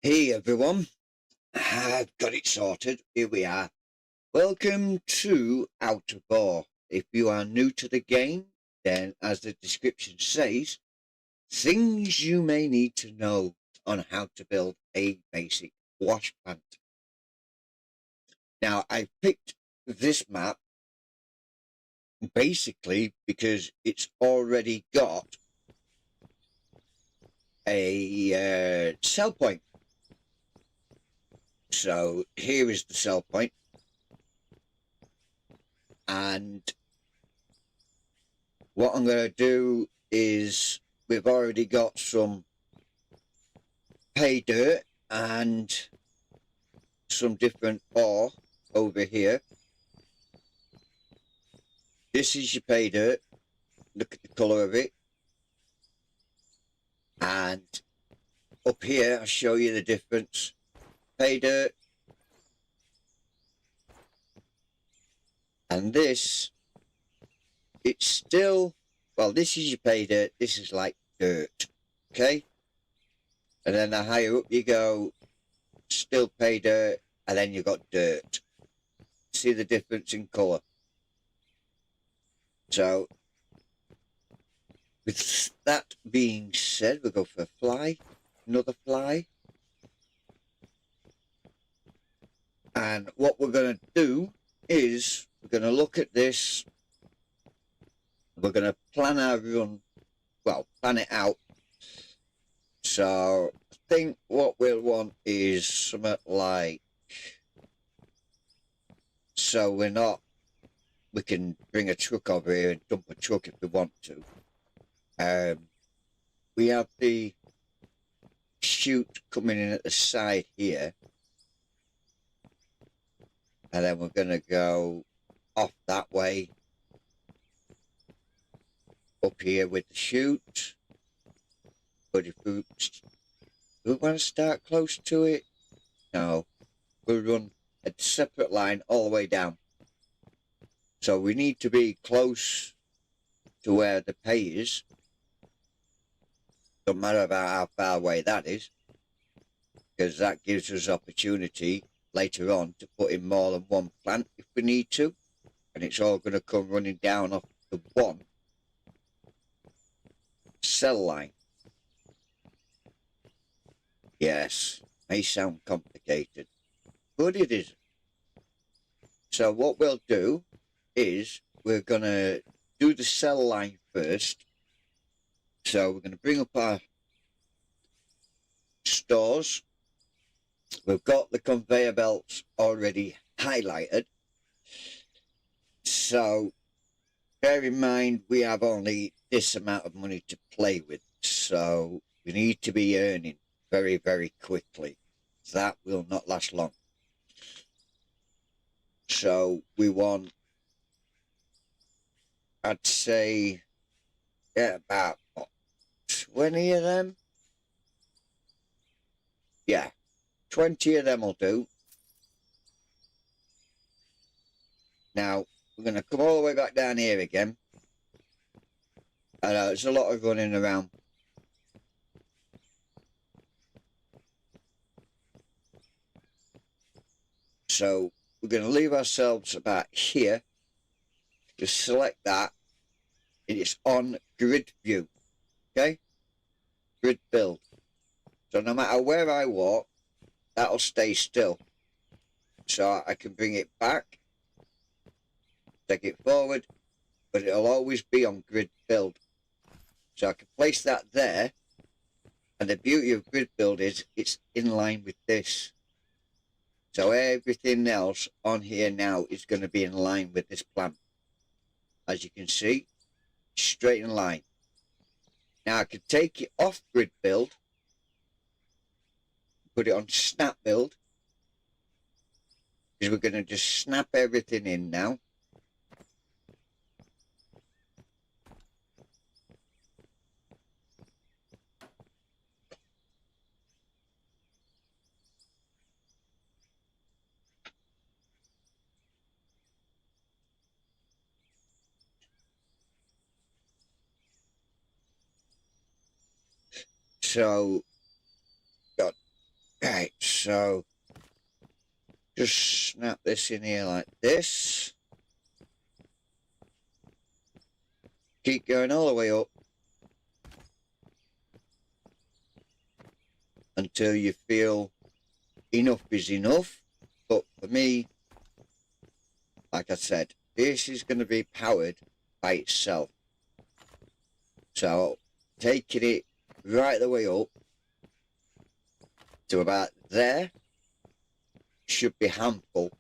Hey everyone, I've got it sorted. Here we are. Welcome to Out of Bore. If you are new to the game, then as the description says, things you may need to know on how to build a basic wash plant. Now, I picked this map basically because it's already got a sell point. So here is the sell point. And what I'm going to do is we've already got some pay dirt and some different ore over here. This is your pay dirt. Look at the colour of it. And up here, I'll show you the difference. Pay dirt. And this, it's still, well, this is your pay dirt. This is like dirt. Okay? And then the higher up you go, still pay dirt. And then you've got dirt. See the difference in colour? So, with that being said, we'll go for a fly. Another fly. And what we're going to do is we're going to look at this. We're going to plan our run, well, plan it out. So I think what we'll want is something like, so we can bring a truck over here and dump a truck if we want to. We have the chute coming in at the side here. And then we're going to go off that way. Up here with the chute. But if we want to start close to it, no. We'll run a separate line all the way down. So we need to be close to where the pay is. Don't matter about how far away that is. Because that gives us opportunity later on to put in more than one plant if we need to. And it's all going to come running down off the one cell line. Yes, may sound complicated, but it isn't. So what we'll do is we're going to do the cell line first. So we're going to bring up our stores. We've got the conveyor belts already highlighted. So bear in mind we have only this amount of money to play with. So we need to be earning very, very quickly. That will not last long. So we want, I'd say, yeah, about what, 20 of them? Yeah, 20 of them will do. Now, we're going to come all the way back down here again. I know, there's a lot of running around. So, we're going to leave ourselves about here. Just select that. It's on grid view. Okay? Grid build. So, no matter where I walk, that'll stay still. So, I can bring it back. Take it forward. But it'll always be on grid build. So I can place that there, and the beauty of grid build is it's in line with this. So everything else on here now is going to be in line with this plan. As you can see, straight in line. Now I can take it off grid build, put it on snap build, because we're going to just snap everything in now. So, got So just snap this in here like this. Keep going all the way up until you feel enough is enough. But for me, like I said, this is going to be powered by itself. So taking it right the way up to about there should be handful.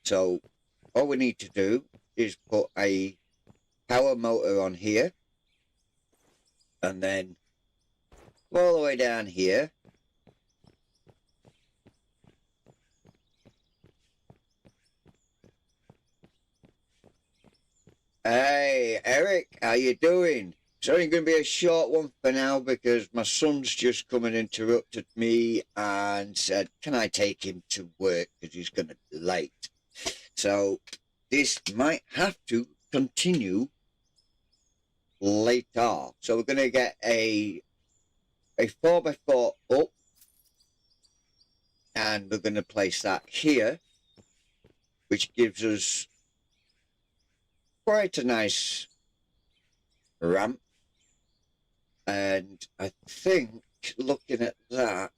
So all we need to do is put a power motor on here and then all the way down here. Hey Eric, how you doing? It's only going to be a short one for now because my son's just come and interrupted me and said, can I take him to work because he's going to be late. So this might have to continue later. So we're going to get a 4x4 up and we're going to place that here, which gives us quite a nice ramp. And I think looking at that,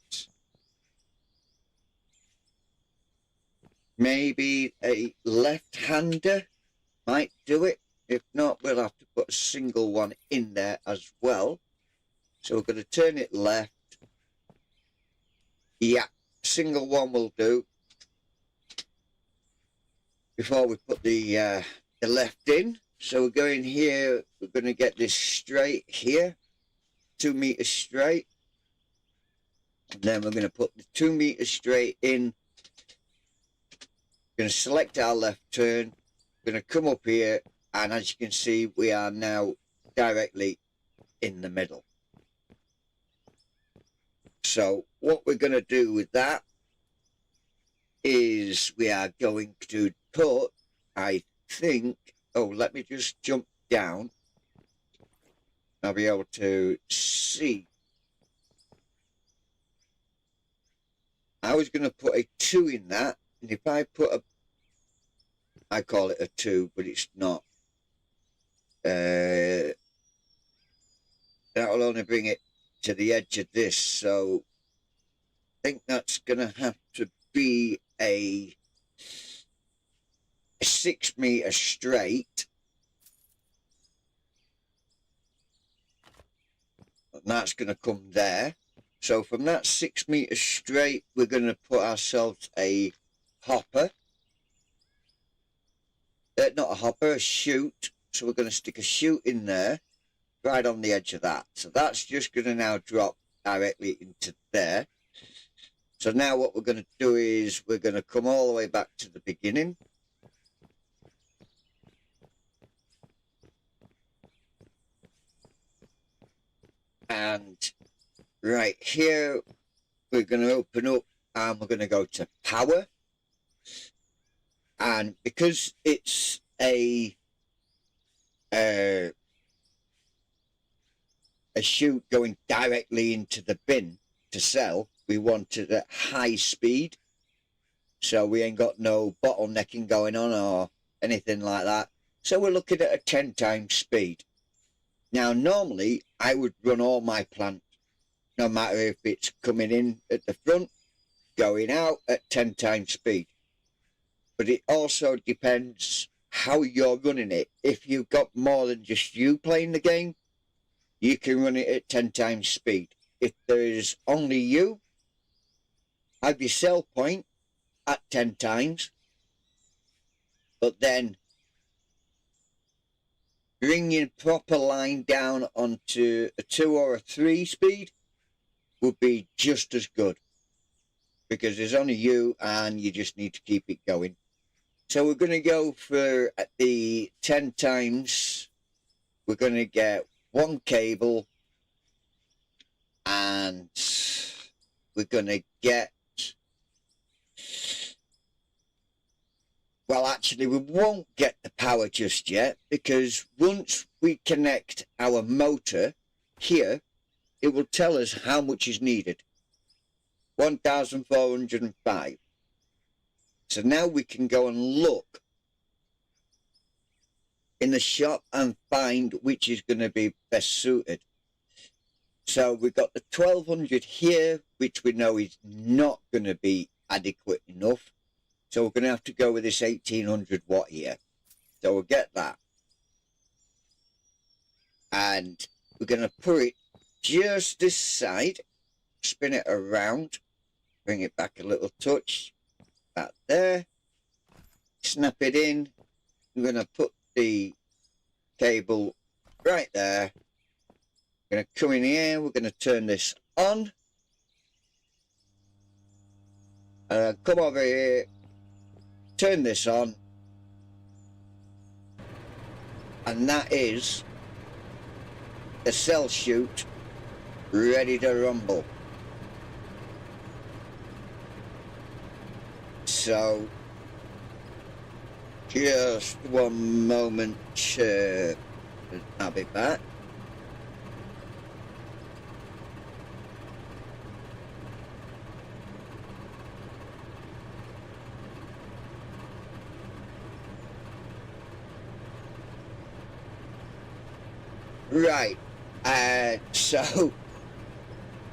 maybe a left-hander might do it. If not, we'll have to put a single one in there as well. So we're going to turn it left. Yeah, single one will do. Before we put the left in. So we're going here, we're going to get this straight here. 2 meters straight, and then we're going to put the 2 meters straight in. We're going to select our left turn. We're going to come up here, and as you can see, we are now directly in the middle. So what we're going to do with that is we are going to put, I think, oh, let me just jump down. I'll be able to see. I was going to put a 2 in that, and if I put a, I call it a 2, but it's not. That will only bring it to the edge of this, so I think that's going to have to be a 6 meter straight. And that's going to come there. So from that 6 meters straight, we're going to put ourselves a hopper. Not a hopper, a chute. So we're going to stick a chute in there, right on the edge of that. So that's just going to now drop directly into there. So now what we're going to do is we're going to come all the way back to the beginning. And right here, we're going to open up and we're going to go to power. And because it's a chute going directly into the bin to sell, we want it at high speed. So we ain't got no bottlenecking going on or anything like that. So we're looking at a 10 times speed. Now, normally, I would run all my plant, no matter if it's coming in at the front, going out at 10 times speed. But it also depends how you're running it. If you've got more than just you playing the game, you can run it at 10 times speed. If there is only you, have your sell point at 10 times, but then bring your proper line down onto a 2 or a 3 speed would be just as good, because there's only you and you just need to keep it going. So we're going to go for the 10 times. We're going to get 1 cable and we're going to get, well, actually, we won't get the power just yet, because once we connect our motor here, it will tell us how much is needed. 1,405. So now we can go and look in the shop and find which is going to be best suited. So we've got the 1200 here, which we know is not going to be adequate enough. So we're going to have to go with this 1800 watt here. So we'll get that. And we're going to put it just this side, spin it around, bring it back a little touch, that there, snap it in. I'm going to put the cable right there. We're going to come in here, we're going to turn this on. Come over here, turn this on. And that is the cell chute ready to rumble. So, just one moment, I'll be back. Right, so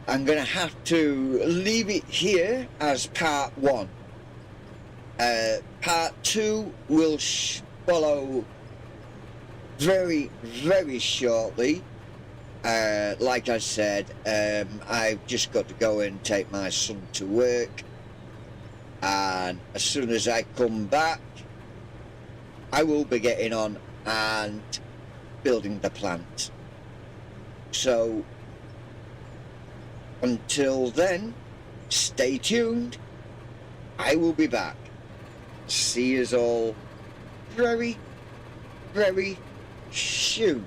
I'm going to have to leave it here as part one. Part two will follow very, very shortly. Like I said, I've just got to go and take my son to work. And as soon as I come back, I will be getting on and building the plant. So until then, stay tuned. I will be back. See you all very, very soon.